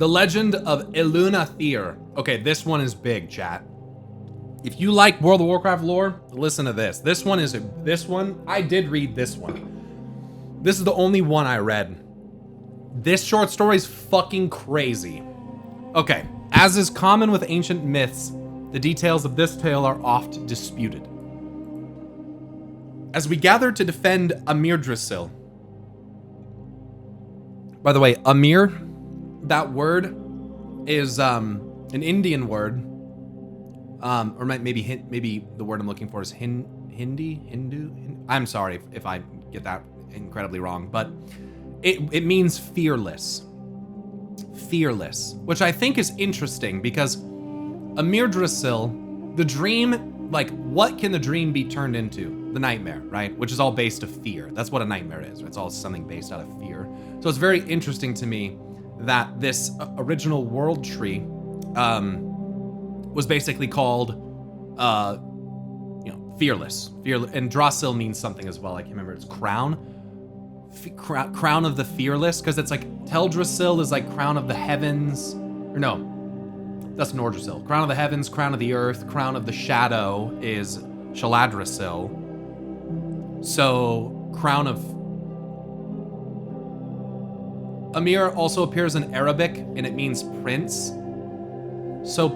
The legend of Elun'athir. Okay, this one is big, chat. If you like World of Warcraft lore, listen to this. This one, I did read this one. This is the only one I read. This short story is fucking crazy. Okay, as is common with ancient myths, the details of this tale are oft disputed. As we gather to defend Amyrdrasil. By the way, Amir, that word is an Indian word. Or maybe the word I'm looking for is Hindu. I'm sorry if I get that incredibly wrong, but it means fearless. Fearless, which I think is interesting because Amyrdrasil, the dream, like, what can the dream be turned into? The nightmare, right? Which is all based of fear. That's what a nightmare is. It's all something based out of fear. So it's very interesting to me that this original world tree was basically called, fearless. And Drasil means something as well. I can't remember. It's crown. Crown of the fearless, because it's like Teldrassil is like crown of the heavens. Or no, that's Nordrassil. Crown of the heavens, crown of the earth, crown of the shadow is Shaladrassil. So, crown of... Amir also appears in Arabic, and it means prince. So,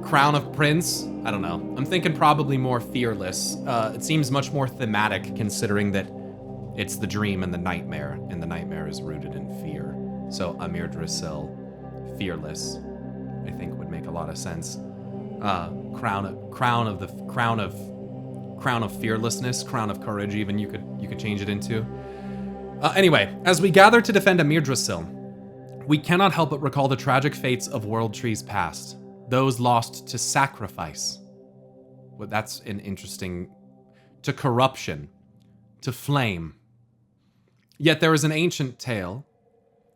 crown of prince? I don't know. I'm thinking probably more fearless. It seems much more thematic, considering that it's the dream and the nightmare is rooted in fear. So, Amyrdrasil, fearless, I think would make a lot of sense. Crown of fearlessness, crown of courage, even you could change it into. Anyway, as we gather to defend Amyrdrasil, we cannot help but recall the tragic fates of World Trees past, those lost to sacrifice. Well, that's an interesting... to corruption, to flame. Yet there is an ancient tale,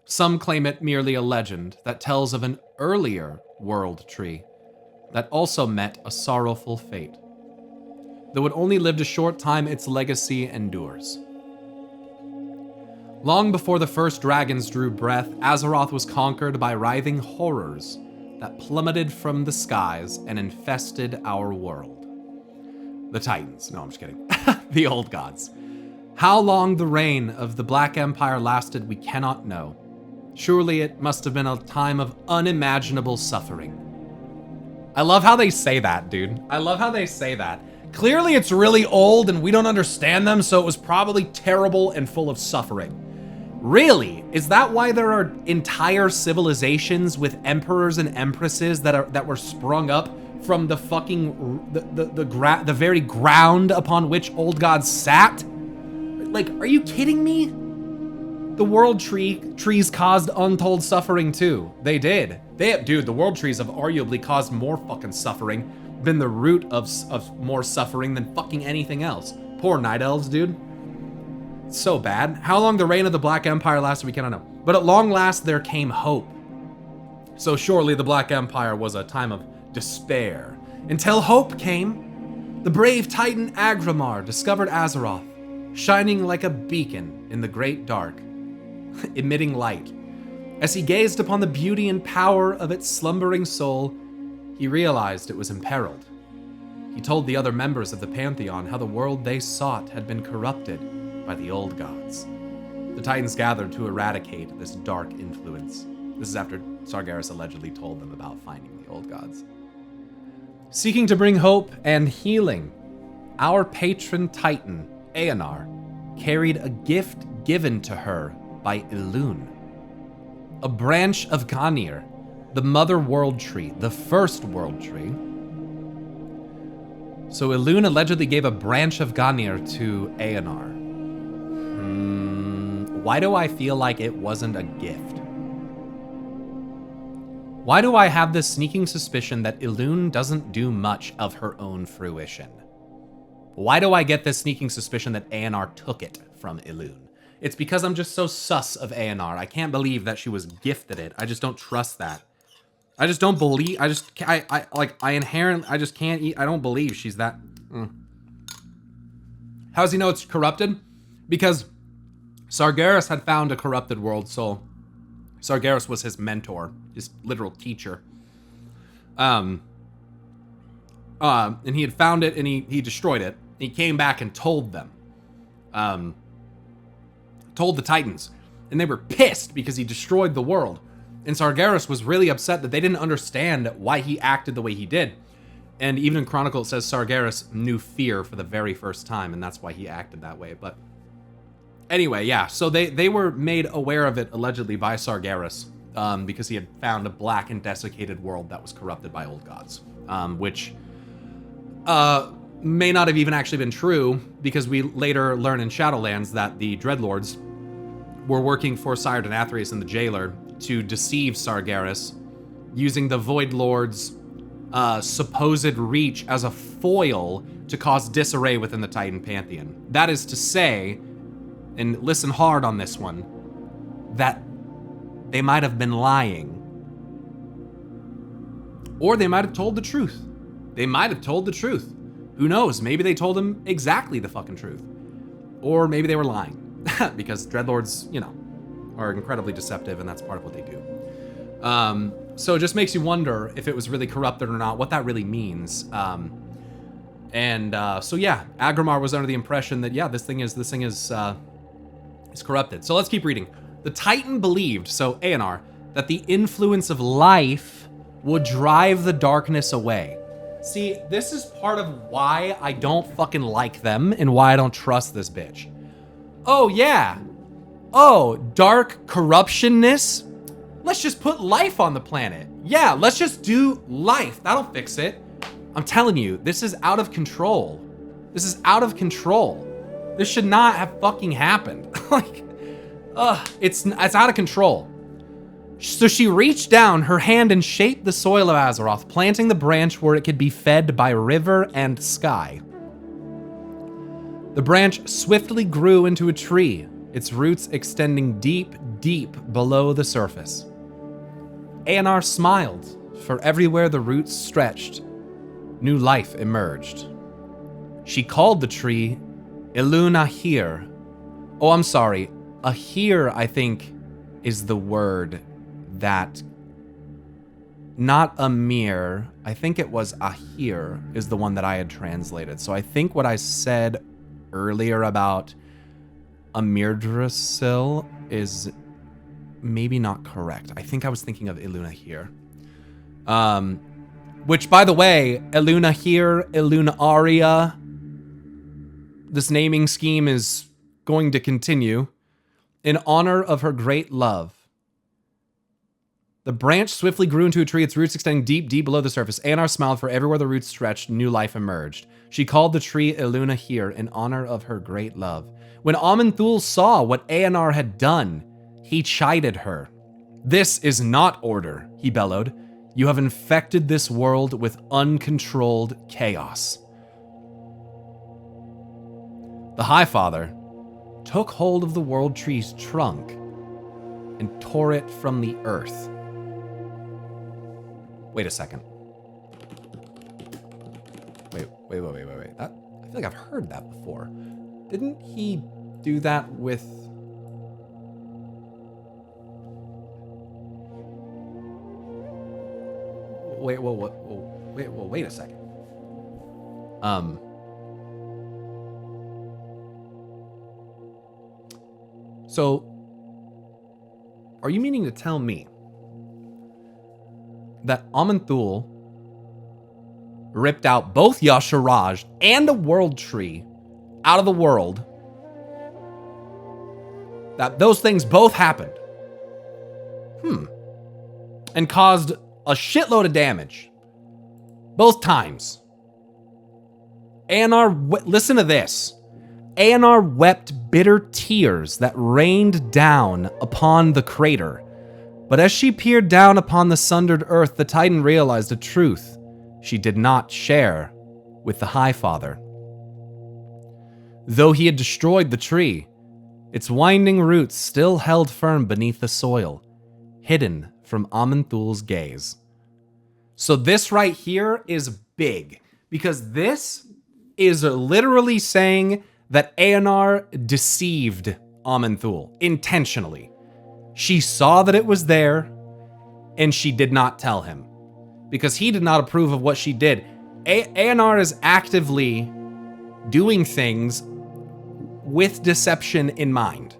some claim it merely a legend, that tells of an earlier world tree that also met a sorrowful fate. Though it only lived a short time, its legacy endures. Long before the first dragons drew breath, Azeroth was conquered by writhing horrors that plummeted from the skies and infested our world. The Titans. No, I'm just kidding. The old gods. How long the reign of the Black Empire lasted, we cannot know. Surely it must have been a time of unimaginable suffering. I love how they say that, dude. I love how they say that. Clearly it's really old and we don't understand them, so it was probably terrible and full of suffering. Really? Is that why there are entire civilizations with emperors and empresses that were sprung up from the fucking the very ground upon which old gods sat? Like, are you kidding me? The world trees caused untold suffering too. They did. Dude, the world trees have arguably caused more fucking suffering, been the root of more suffering than fucking anything else. Poor night elves, dude. It's so bad. How long the reign of the Black Empire lasted, we cannot know. But at long last, there came hope. So surely the Black Empire was a time of despair. Until hope came, the brave Titan Agramar discovered Azeroth, shining like a beacon in the great dark, emitting light. As he gazed upon the beauty and power of its slumbering soul, he realized it was imperiled. He told the other members of the Pantheon how the world they sought had been corrupted by the old gods. The Titans gathered to eradicate this dark influence. This is after Sargeras allegedly told them about finding the old gods. Seeking to bring hope and healing, our patron Titan, Eonar, carried a gift given to her by Elun. A branch of Ganir, the mother world tree, the first world tree. So Elun allegedly gave a branch of Ganir to Eonar. Why do I feel like it wasn't a gift? Why do I have this sneaking suspicion that Elun doesn't do much of her own fruition? Why do I get this sneaking suspicion that Eonar took it from Elun? It's because I'm just so sus of Eonar. I can't believe that she was gifted it. I just don't trust that. I just don't believe, I just can't eat, I don't believe she's that. How does he know it's corrupted? Because Sargeras had found a corrupted world soul. Sargeras was his mentor, his literal teacher. And he had found it, and he destroyed it. He came back and told them. Told the Titans. And they were pissed because he destroyed the world. And Sargeras was really upset that they didn't understand why he acted the way he did. And even in Chronicle, it says Sargeras knew fear for the very first time, and that's why he acted that way. But anyway, yeah, so they were made aware of it, allegedly, by Sargeras, because he had found a black and desiccated world that was corrupted by old gods, which may not have even actually been true, because we later learn in Shadowlands that the Dreadlords were working for Sire Denathrius and the Jailer to deceive Sargeras, using the Void Lord's supposed reach as a foil to cause disarray within the Titan Pantheon. That is to say, and listen hard on this one, that they might have been lying. Or they might have told the truth. They might have told the truth. Who knows? Maybe they told him exactly the fucking truth. Or maybe they were lying. Because Dreadlords, you know, are incredibly deceptive, and that's part of what they do. So it just makes you wonder if it was really corrupted or not, what that really means. So yeah, Agrimar was under the impression that, yeah, this thing is corrupted. So let's keep reading. The Titan believed, so Aenar, that the influence of life would drive the darkness away. See, this is part of why I don't fucking like them and why I don't trust this bitch. Oh, yeah. Oh, dark corruptionness? Let's just put life on the planet. Yeah, let's just do life. That'll fix it. I'm telling you, this is out of control. This is out of control. This should not have fucking happened. It's out of control. So she reached down her hand and shaped the soil of Azeroth, planting the branch where it could be fed by river and sky. The branch swiftly grew into a tree, its roots extending deep, deep below the surface. Aenar smiled, for everywhere the roots stretched, new life emerged. She called the tree Elun'athir. Oh, I'm sorry. Ahir, I think, is the word that... Not Amir. I think it was Ahir is the one that I had translated. So I think what I said earlier about Amirdrasil is maybe not correct. I think I was thinking of Elun'athir. Which, by the way, Elun'athir, Elun'aria, this naming scheme is going to continue in honor of her great love. The branch swiftly grew into a tree, its roots extending deep, deep below the surface. Aenar smiled, for everywhere the roots stretched, new life emerged. She called the tree Elun'athir in honor of her great love. When Aman'Thul saw what Aenar had done, he chided her. "This is not order," he bellowed. "You have infected this world with uncontrolled chaos." The Highfather took hold of the world tree's trunk and tore it from the earth. Wait a second. Wait. That, I feel like I've heard that before. Didn't he do that with... Wait a second. So, are you meaning to tell me that Aman'Thul ripped out both Y'Shaarj and a world tree out of the world? That those things both happened. And caused a shitload of damage. Both times. Listen to this. Aenar wept bitter tears that rained down upon the crater. But as she peered down upon the sundered earth, the Titan realized a truth she did not share with the Highfather. Though he had destroyed the tree, its winding roots still held firm beneath the soil, hidden from Aman'Thul's gaze. So this right here is big, because this is literally saying that Aenar deceived Aman'Thul intentionally. She saw that it was there, and she did not tell him because he did not approve of what she did. ANR is actively doing things with deception in mind.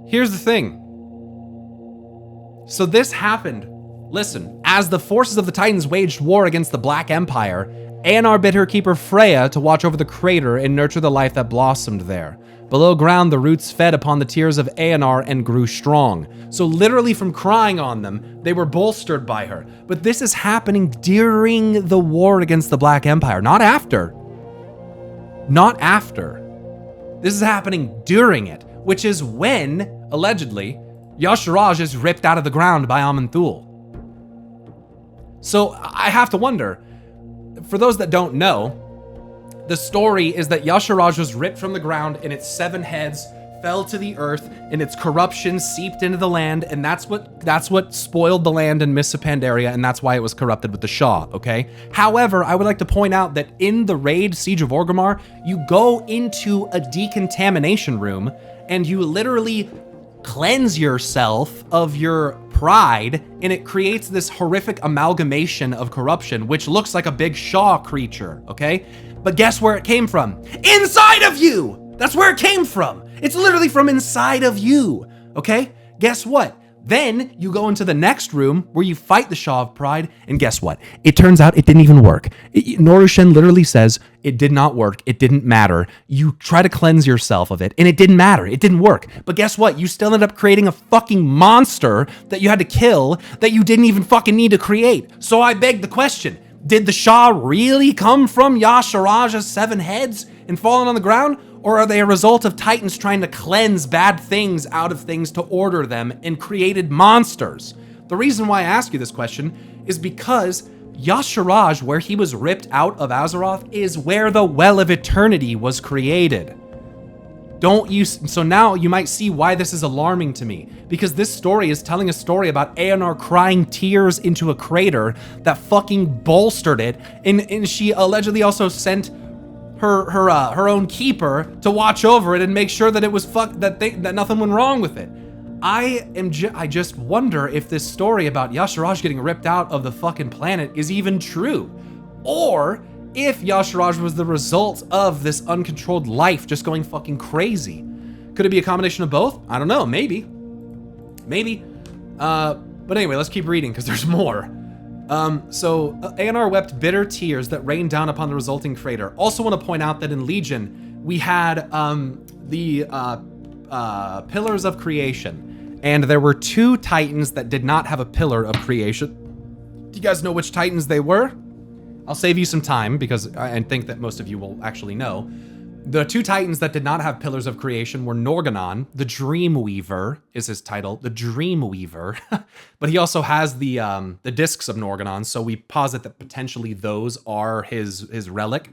Here's the thing. So this happened. Listen, as the forces of the Titans waged war against the Black Empire, ANR bid her keeper Freya to watch over the crater and nurture the life that blossomed there. Below ground, the roots fed upon the tears of ANR and grew strong. So literally from crying on them, they were bolstered by her. But this is happening during the war against the Black Empire, not after. Not after. This is happening during it, which is when, allegedly, Y'Shaarj is ripped out of the ground by Aman'Thul. So I have to wonder, for those that don't know, the story is that Y'Shaarj was ripped from the ground and its 7 heads fell to the earth and its corruption seeped into the land, and that's what spoiled the land in Mists of Pandaria, and that's why it was corrupted with the Shah, okay? However, I would like to point out that in the raid Siege of Orgrimmar, you go into a decontamination room and you literally cleanse yourself of your pride, and it creates this horrific amalgamation of corruption, which looks like a big Shah creature, okay? But guess where it came from? Inside of you! That's where it came from. It's literally from inside of you, okay? Guess what? Then you go into the next room where you fight the Shah of Pride, and guess what? It turns out it didn't even work. Norushen literally says it did not work. It didn't matter. You try to cleanse yourself of it, and it didn't matter. It didn't work. But guess what? You still ended up creating a fucking monster that you had to kill that you didn't even fucking need to create. So I beg the question, did the Shah really come from Y'Shaarj's 7 heads and falling on the ground? Or are they a result of Titans trying to cleanse bad things out of things to order them and created monsters? The reason why I ask you this question is because Y'Shaarj, where he was ripped out of Azeroth, is where the Well of Eternity was created. So now you might see why this is alarming to me, because this story is telling a story about ANR crying tears into a crater that fucking bolstered it, and she allegedly also sent her own keeper to watch over it and make sure that it was that nothing went wrong with it. I just wonder if this story about Y'Shaarj getting ripped out of the fucking planet is even true, or if Y'Shaarj was the result of this uncontrolled life just going fucking crazy. Could it be a combination of both? I don't know, maybe. But anyway, let's keep reading because there's more. So ANR wept bitter tears that rained down upon the resulting crater. Also want to point out that in Legion, we had the Pillars of Creation, and there were 2 Titans that did not have a Pillar of Creation. Do you guys know which Titans they were? I'll save you some time because I think that most of you will actually know. The 2 Titans that did not have Pillars of Creation were Norgannon, the Dreamweaver is his title, the Dreamweaver. But he also has the Discs of Norgannon, so we posit that potentially those are his relic.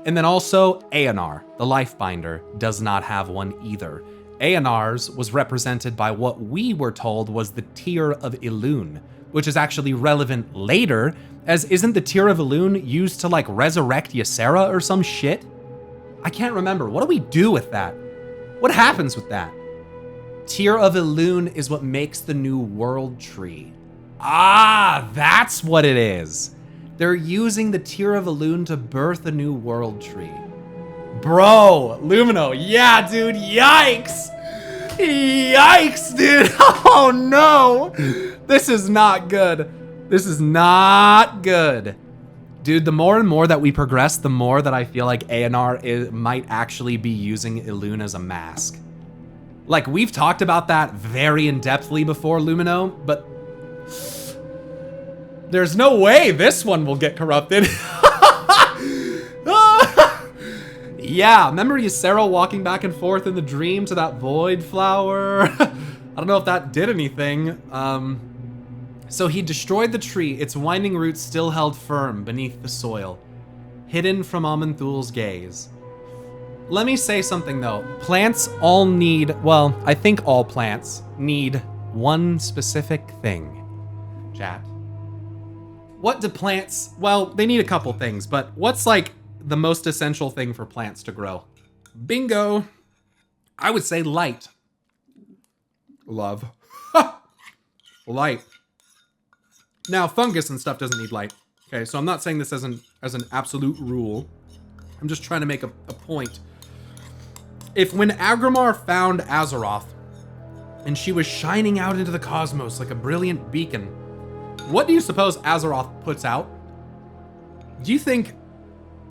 And then also ANR, the Lifebinder, does not have one either. ANR's was represented by what we were told was the Tear of Elun, which is actually relevant later, as isn't the Tear of Elun used to like resurrect Ysera or some shit? I can't remember. What do we do with that? What happens with that? Tear of Elun is what makes the new world tree. Ah, that's what it is. They're using the Tear of Elun to birth a new world tree. Bro, Lumino, yeah, dude, yikes! Yikes, dude! Oh no! This is not good. This is not good. Dude, the more and more that we progress, the more that I feel like ANR might actually be using Elun as a mask. Like, we've talked about that very in-depthly before, Lumino, but there's no way this one will get corrupted. Yeah, remember Ysera walking back and forth in the dream to that void flower? I don't know if that did anything. So he destroyed the tree, its winding roots still held firm beneath the soil, hidden from Aman'Thul's gaze. Let me say something though. Plants all need, well, I think all plants need one specific thing. Chat. What do plants, well, they need a couple things, but what's like the most essential thing for plants to grow? Bingo. I would say light. Love. Light. Now, fungus and stuff doesn't need light. Okay, so I'm not saying this as an absolute rule. I'm just trying to make a point. If when Agrimar found Azeroth, and she was shining out into the cosmos like a brilliant beacon, what do you suppose Azeroth puts out? Do you think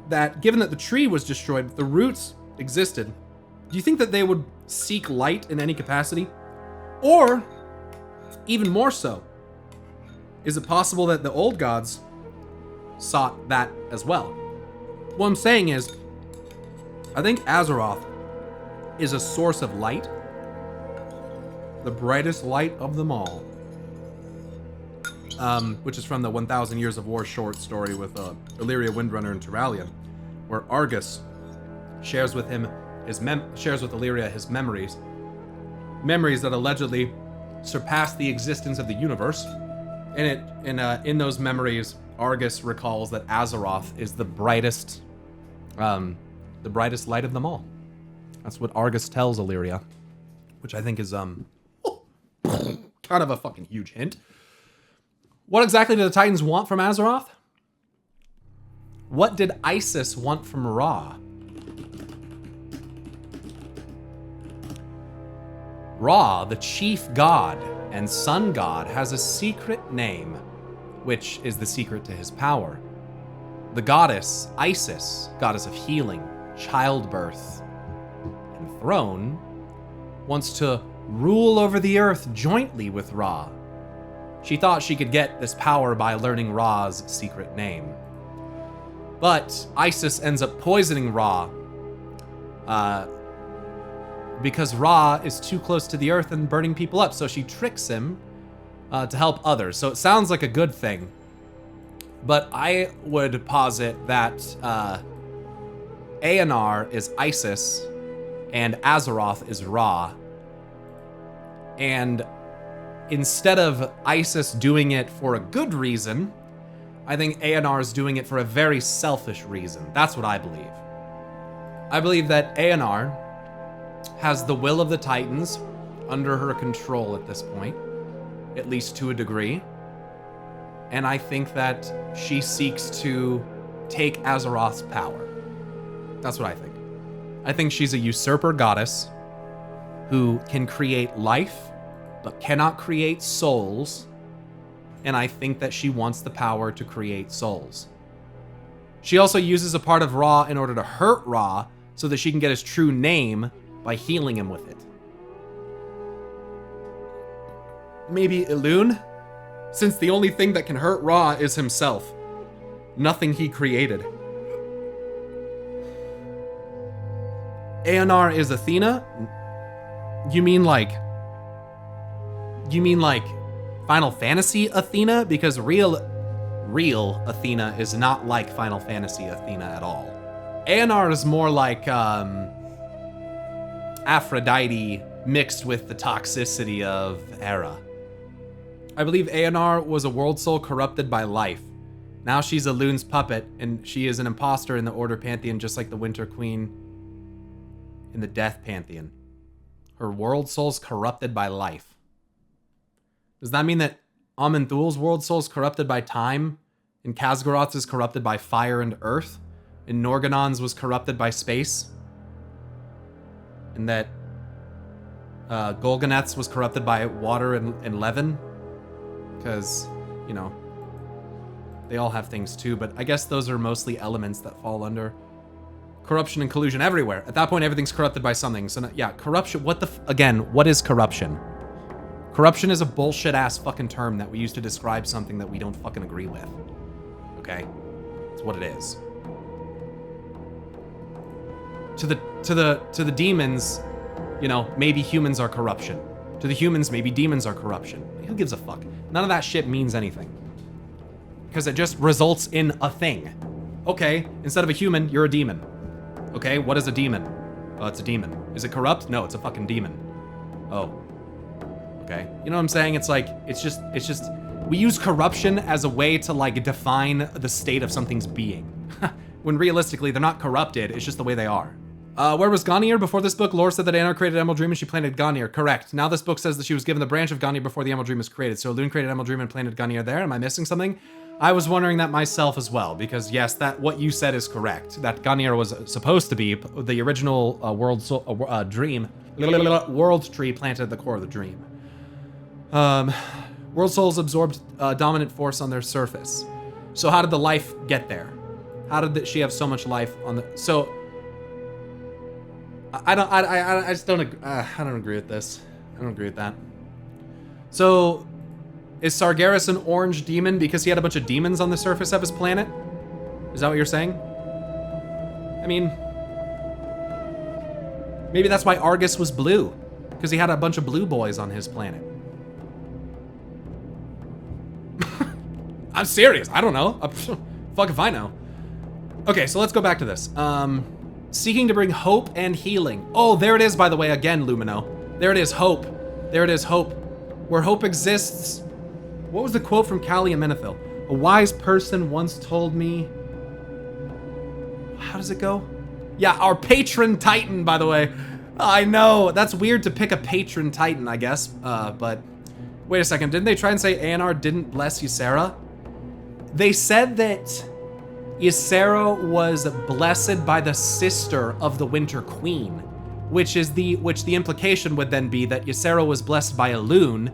that, given that the tree was destroyed, but the roots existed, do you think that they would seek light in any capacity? Or, even more so, is it possible that the old gods sought that as well? What I'm saying is, I think Azeroth is a source of light, the brightest light of them all. Which is from the 1,000 Years of War short story with Illyria, Windrunner, and Turalyon, where Argus shares with Illyria his memories that allegedly surpass the existence of the universe. And in those memories, Argus recalls that Azeroth is the brightest light of them all. That's what Argus tells Illyria, which I think is kind of a fucking huge hint. What exactly do the Titans want from Azeroth? What did Isis want from Ra? Ra, the chief god and sun god, has a secret name, which is the secret to his power. The goddess, Isis, goddess of healing, childbirth, and throne, wants to rule over the earth jointly with Ra. She thought she could get this power by learning Ra's secret name. But Isis ends up poisoning Ra because Ra is too close to the earth and burning people up. So she tricks him to help others. So it sounds like a good thing. But I would posit that Aenar is Isis and Azeroth is Ra. And instead of Isis doing it for a good reason, I think Aenar is doing it for a very selfish reason. That's what I believe. I believe that Aenar has the will of the Titans under her control at this point, at least to a degree. And I think that she seeks to take Azeroth's power. That's what I think. I think she's a usurper goddess who can create life, but cannot create souls, and I think that she wants the power to create souls. She also uses a part of Ra in order to hurt Ra so that she can get his true name by healing him with it. Maybe Elun, since the only thing that can hurt Ra is himself, nothing he created. Aenar is Athena? You mean like Final Fantasy Athena? Because real Athena is not like Final Fantasy Athena at all. Aenar is more like Aphrodite mixed with the toxicity of Hera. I believe Aenar was a world soul corrupted by life. Now she's Elun's puppet, and she is an imposter in the Order Pantheon, just like the Winter Queen in the Death Pantheon. Her world soul's corrupted by life. Does that mean that Amenthul's world soul's corrupted by time, and Khaz'goroth's is corrupted by fire and earth, and Norgannon's was corrupted by space, and that Golgoneth's was corrupted by water and leaven? Because, you know, they all have things too, but I guess those are mostly elements that fall under corruption and collusion everywhere. At that point, everything's corrupted by something. So, yeah, corruption. Again, what is corruption? Corruption is a bullshit-ass fucking term that we use to describe something that we don't fucking agree with. Okay? It's what it is. To the demons, you know, maybe humans are corruption. To the humans, maybe demons are corruption. Who gives a fuck? None of that shit means anything. Because it just results in a thing. Okay, instead of a human, you're a demon. Okay, what is a demon? Oh, it's a demon. Is it corrupt? No, it's a fucking demon. Oh. Okay. You know what I'm saying? It's like, it's just, we use corruption as a way to like define the state of something's being. When realistically, they're not corrupted, it's just the way they are. Where was Ganir before this book? Lore said that Anar created Emerald Dream and she planted Ganir. Correct. Now this book says that she was given the branch of Ganir before the Emerald Dream was created. So Elune created Emerald Dream and planted Ganir there. Am I missing something? I was wondering that myself as well, because yes, that what you said is correct. That Ganir was supposed to be the original dream. World tree planted at the core of the dream. World souls absorbed dominant force on their surface. So how did the life get there? How did she have so much life on the... So... I just don't agree with this. I don't agree with that. So, is Sargeras an orange demon because he had a bunch of demons on the surface of his planet? Is that what you're saying? I mean, maybe that's why Argus was blue, because he had a bunch of blue boys on his planet. I'm serious. I don't know. Fuck if I know. Okay, so let's go back to this. Seeking to bring hope and healing. Oh, there it is, by the way, again, Lumino. There it is, hope. There it is, hope. Where hope exists. What was the quote from Callie and Menethil? A wise person once told me... How does it go? Yeah, our patron titan, by the way. I know, that's weird to pick a patron titan, I guess. But wait a second, didn't they try and say Anar didn't bless Ysera? They said that Ysera was blessed by the sister of the Winter Queen, which the implication would then be that Ysera was blessed by Elune,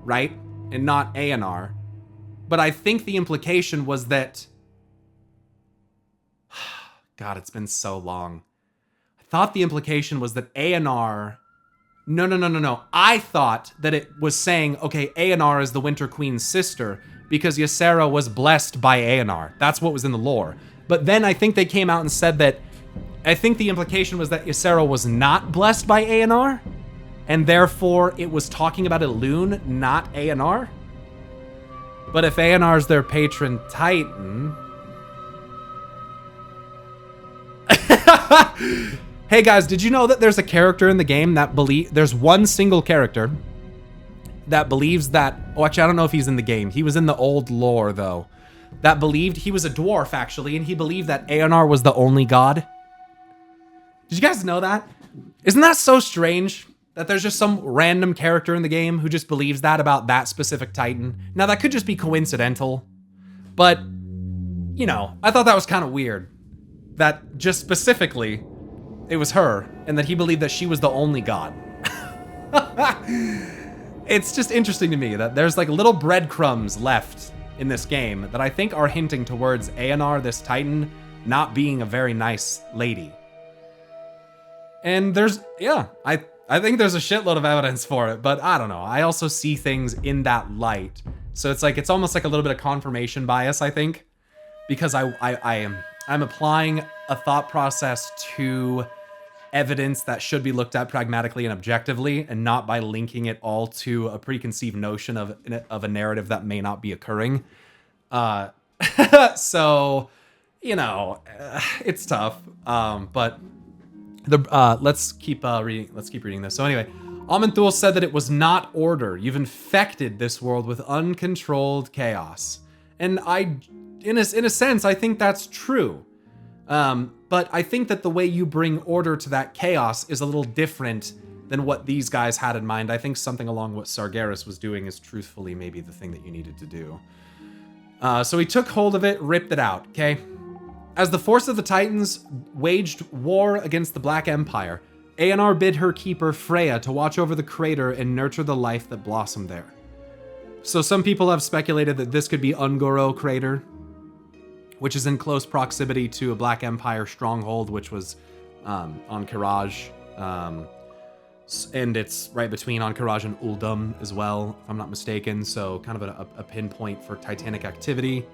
right? And not Anar. But I think the implication was that... God, it's been so long. I thought the implication was that Anar... No. I thought that it was saying, okay, Anar is the Winter Queen's sister because Ysera was blessed by Anar. That's what was in the lore. But then I think they came out and said that... I think the implication was that Ysera was not blessed by Anar, and therefore it was talking about Elune, not Anar. But if Anar's their patron titan... Hey guys, did you know that there's a character in the game that there's one single character that believes that... Oh, actually, I don't know if he's in the game. He was in the old lore, though. That believed... He was a dwarf, actually, and he believed that Anar was the only god. Did you guys know that? Isn't that so strange? That there's just some random character in the game who just believes that about that specific titan. Now, that could just be coincidental. But, you know, I thought that was kind of weird. That just specifically... it was her, and that he believed that she was the only god. It's just interesting to me that there's like little breadcrumbs left in this game that I think are hinting towards Anar, this titan, not being a very nice lady. And there's, yeah, I think there's a shitload of evidence for it, but I don't know. I also see things in that light. So it's like, it's almost like a little bit of confirmation bias, I think, because I'm applying a thought process to evidence that should be looked at pragmatically and objectively, and not by linking it all to a preconceived notion of a narrative that may not be occurring. So, you know, it's tough. But let's keep reading this. So anyway, Amanthul said that it was not order. You've infected this world with uncontrolled chaos, and in a sense, I think that's true. But I think that the way you bring order to that chaos is a little different than what these guys had in mind. I think something along what Sargeras was doing is truthfully maybe the thing that you needed to do. So he took hold of it, ripped it out, okay? As the force of the Titans waged war against the Black Empire, Anar bid her keeper Freya to watch over the crater and nurture the life that blossomed there. So some people have speculated that this could be Ungoro Crater, which is in close proximity to a Black Empire stronghold, which was on Kiraj. And it's right between Ankaraj and Uldum as well, if I'm not mistaken. So kind of a pinpoint for Titanic activity.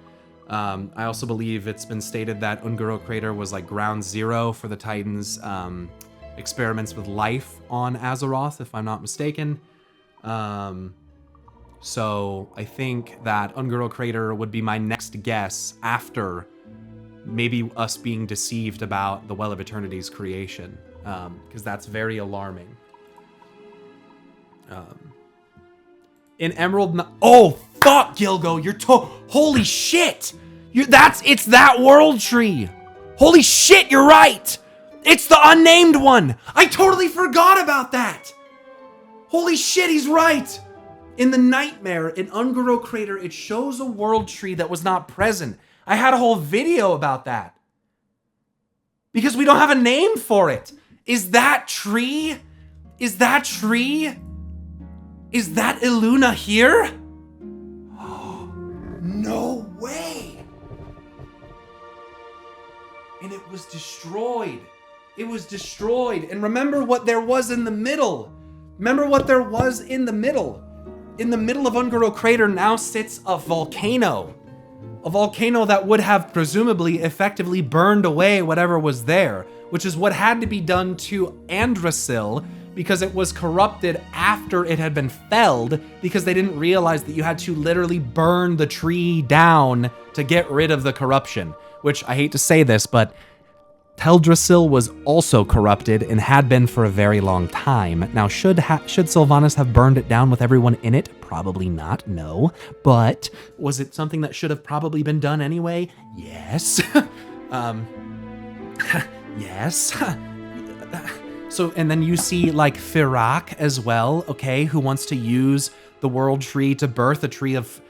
I also believe it's been stated that Ungoro Crater was like ground zero for the Titans' experiments with life on Azeroth, if I'm not mistaken. So I think that Ungoro Crater would be my next guess after maybe us being deceived about the Well of Eternity's creation, because that's very alarming. In Emerald... Oh, fuck, Gilgo, you're holy shit! It's that world tree! Holy shit, you're right! It's the unnamed one! I totally forgot about that! Holy shit, he's right! In the nightmare, in Ungoro Crater, it shows a world tree that was not present. I had a whole video about that. Because we don't have a name for it. Is that tree? Is that tree? Is that Elun'athir? Oh, no way! And it was destroyed. It was destroyed. And remember what there was in the middle. Remember what there was in the middle. In the middle of Ungoro Crater now sits a volcano. A volcano that would have presumably effectively burned away whatever was there, which is what had to be done to Andrasil because it was corrupted after it had been felled because they didn't realize that you had to literally burn the tree down to get rid of the corruption, which I hate to say this, but Teldrassil was also corrupted and had been for a very long time. Now, should Sylvanas have burned it down with everyone in it? Probably not, no. But was it something that should have probably been done anyway? Yes. Yes. So, and then you see like Firak as well, okay, who wants to use the world tree to birth a tree of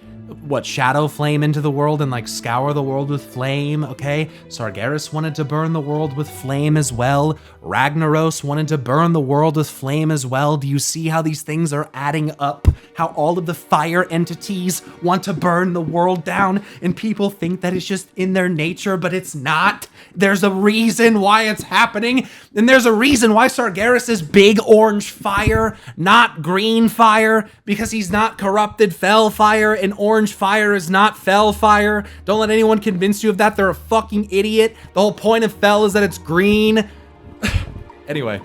what, shadow flame into the world and like scour the world with flame, okay? Sargeras wanted to burn the world with flame as well. Ragnaros wanted to burn the world with flame as well. Do you see how these things are adding up? How all of the fire entities want to burn the world down and people think that it's just in their nature, but it's not. There's a reason why it's happening, and there's a reason why Sargeras is big orange fire, not green fire, because he's not corrupted fell fire, and orange fire is not fell fire. Don't let anyone convince you of that. They're a fucking idiot. The whole point of fell is that it's green. Anyway,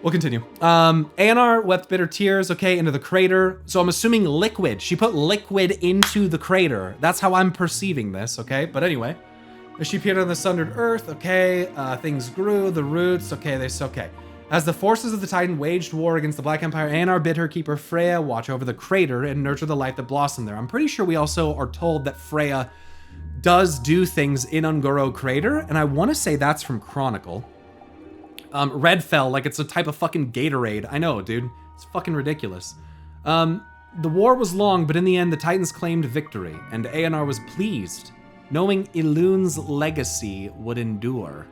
we'll continue. Anar wept bitter tears, okay, into the crater. So I'm assuming liquid. She put liquid into the crater. That's how I'm perceiving this, okay? But anyway, as she appeared on the sundered earth, okay, things grew, the roots, okay, okay. As the forces of the Titan waged war against the Black Empire, Anar bid her keeper Freya watch over the crater and nurture the life that blossomed there. I'm pretty sure we also are told that Freya does do things in Ungoro Crater, and I want to say that's from Chronicle. Redfell, like it's a type of fucking Gatorade. I know, dude. It's fucking ridiculous. The war was long, but in the end, the Titans claimed victory, and Anar was pleased, knowing Elun's legacy would endure.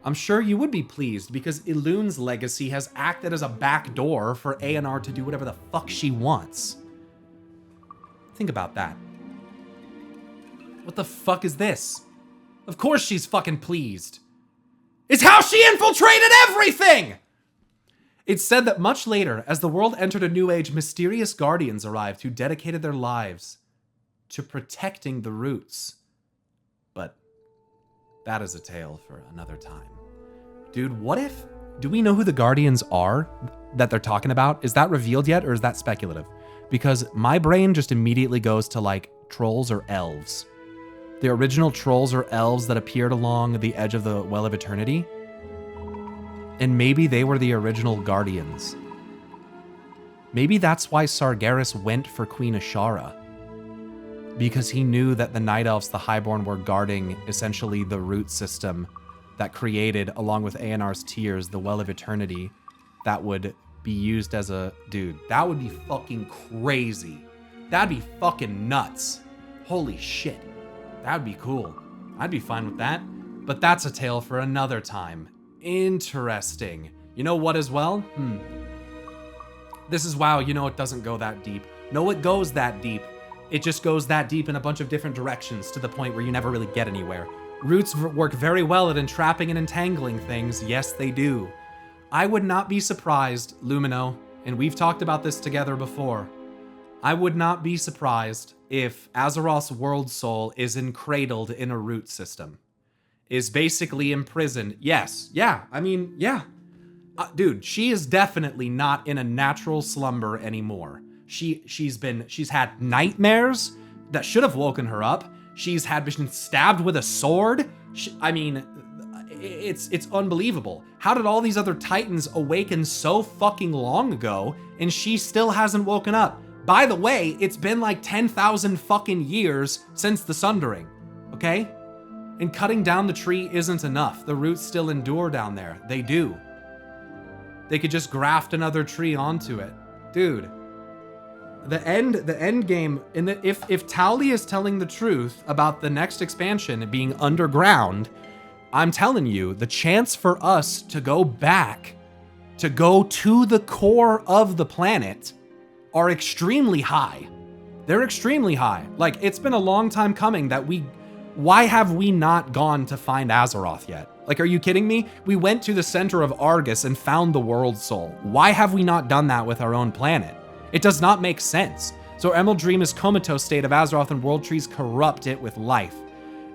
I'm sure you would be pleased, because Elun's legacy has acted as a backdoor for Anar to do whatever the fuck she wants. Think about that. What the fuck is this? Of course she's fucking pleased. It's how she infiltrated everything! It's said that much later, as the world entered a new age, mysterious guardians arrived who dedicated their lives to protecting the roots. But that is a tale for another time. Dude, what if... Do we know who the guardians are that they're talking about? Is that revealed yet, or is that speculative? Because my brain just immediately goes to, like, trolls or elves. The original trolls or elves that appeared along the edge of the Well of Eternity. And maybe they were the original guardians. Maybe that's why Sargeras went for Queen Ashara. Because he knew that the Night Elves, the Highborn, were guarding essentially the root system that created, along with Anar's tears, the Well of Eternity that would be used as a... Dude, that would be fucking crazy. That'd be fucking nuts. Holy shit. That'd be cool. I'd be fine with that. But that's a tale for another time. Interesting. You know what as well? This is WoW. You know it doesn't go that deep. No, it goes that deep. It just goes that deep in a bunch of different directions to the point where you never really get anywhere. Roots work very well at entrapping and entangling things. Yes, they do. I would not be surprised, Lumino, and we've talked about this together before. I would not be surprised if Azeroth's world soul is encradled in a root system. Is basically imprisoned. Yes, yeah, I mean, yeah. Dude, she is definitely not in a natural slumber anymore. She's had nightmares that should have woken her up. She's been stabbed with a sword. I mean, it's unbelievable. How did all these other Titans awaken so fucking long ago and she still hasn't woken up? By the way, it's been like 10,000 fucking years since the Sundering, okay? And cutting down the tree isn't enough. The roots still endure down there. They do. They could just graft another tree onto it. Dude. The end game, if Towley is telling the truth about the next expansion being underground, I'm telling you, the chance for us to go back, to go to the core of the planet, are extremely high. They're extremely high. Like, it's been a long time coming that why have we not gone to find Azeroth yet? Like, are you kidding me? We went to the center of Argus and found the World Soul. Why have we not done that with our own planet? It does not make sense. So Emerald Dream is comatose state of Azeroth and world trees corrupt it with life.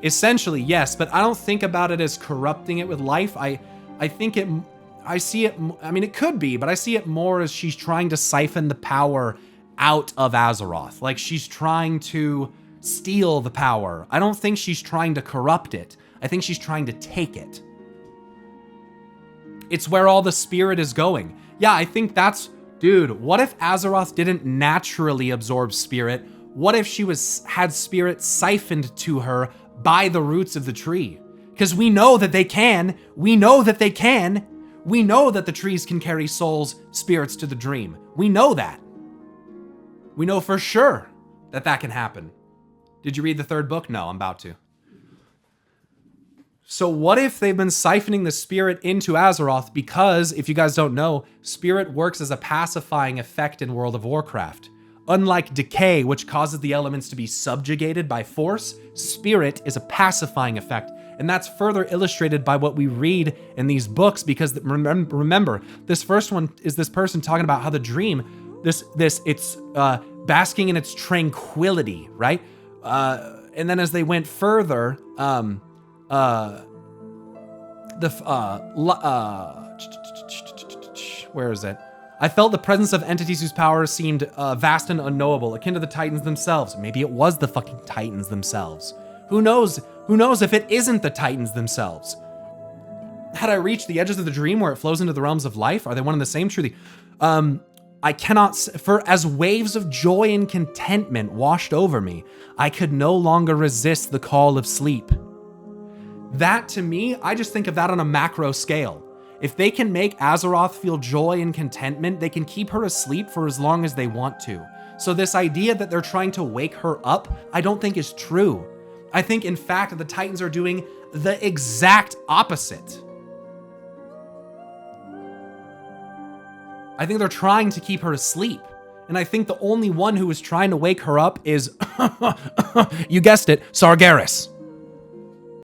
Essentially, yes, but I don't think about it as corrupting it with life. I think I see it, I mean, it could be, but I see it more as she's trying to siphon the power out of Azeroth. Like, she's trying to steal the power. I don't think she's trying to corrupt it. I think she's trying to take it. It's where all the spirit is going. Yeah, I think that's... Dude, what if Azeroth didn't naturally absorb spirit? What if she had spirit siphoned to her by the roots of the tree? Because we know that they can. We know that they can. We know that the trees can carry souls, spirits to the dream. We know that. We know for sure that that can happen. Did you read the third book? No, I'm about to. So what if they've been siphoning the spirit into Azeroth because, if you guys don't know, spirit works as a pacifying effect in World of Warcraft. Unlike decay, which causes the elements to be subjugated by force, spirit is a pacifying effect. And that's further illustrated by what we read in these books, because remember, this first one is this person talking about how the dream, it's basking in its tranquility, right? And then as they went further, where is it? I felt the presence of entities whose power seemed vast and unknowable, akin to the Titans themselves. Maybe it was the fucking Titans themselves. Who knows? Who knows if it isn't the Titans themselves? Had I reached the edges of the dream where it flows into the realms of life? Are they one and the same? Truly. I cannot, for as waves of joy and contentment washed over me, I could no longer resist the call of sleep. That, to me, I just think of that on a macro scale. If they can make Azeroth feel joy and contentment, they can keep her asleep for as long as they want to. So this idea that they're trying to wake her up, I don't think is true. I think, in fact, the Titans are doing the exact opposite. I think they're trying to keep her asleep. And I think the only one who is trying to wake her up is, you guessed it, Sargeras.